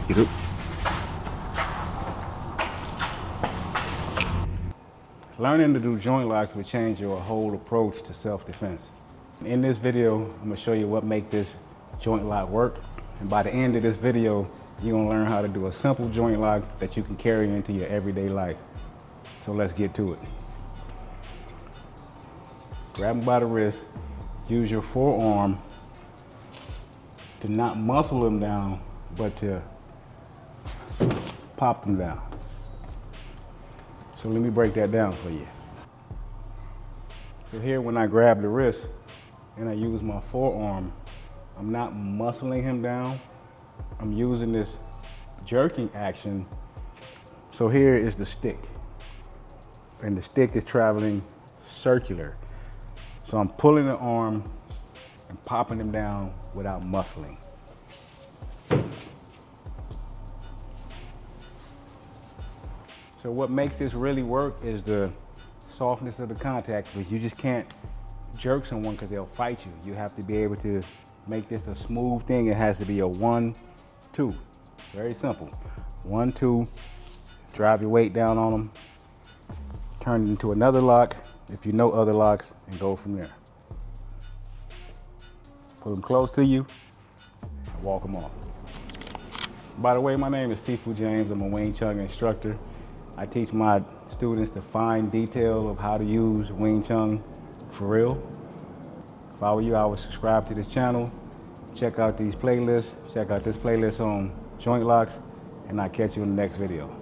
Get up. Learning to do joint locks will change your whole approach to self-defense. In this video, I'm gonna show you what makes this joint lock work. And by the end of this video, you're gonna learn how to do a simple joint lock that you can carry into your everyday life. So let's get to it. Grab them by the wrist, use your forearm to not muscle them down, but to pop them down. So let me break that down for you. So here, when I grab the wrist and I use my forearm, I'm not muscling him down. I'm using this jerking action. So here is the stick, and the stick is traveling circular. So I'm pulling the arm and popping him down without muscling. So what makes this really work is the softness of the contact, because you just can't jerk someone because they'll fight you. You have to be able to make this a smooth thing. It has to be a 1-2. Very simple. 1-2, drive your weight down on them, turn it into another lock, if you know other locks, and go from there. Pull them close to you and walk them off. By the way, my name is Sifu James. I'm a Wing Chun instructor. I teach my students the fine detail of how to use Wing Chun for real. If I were you, I would subscribe to this channel, check out these playlists, check out this playlist on joint locks, and I'll catch you in the next video.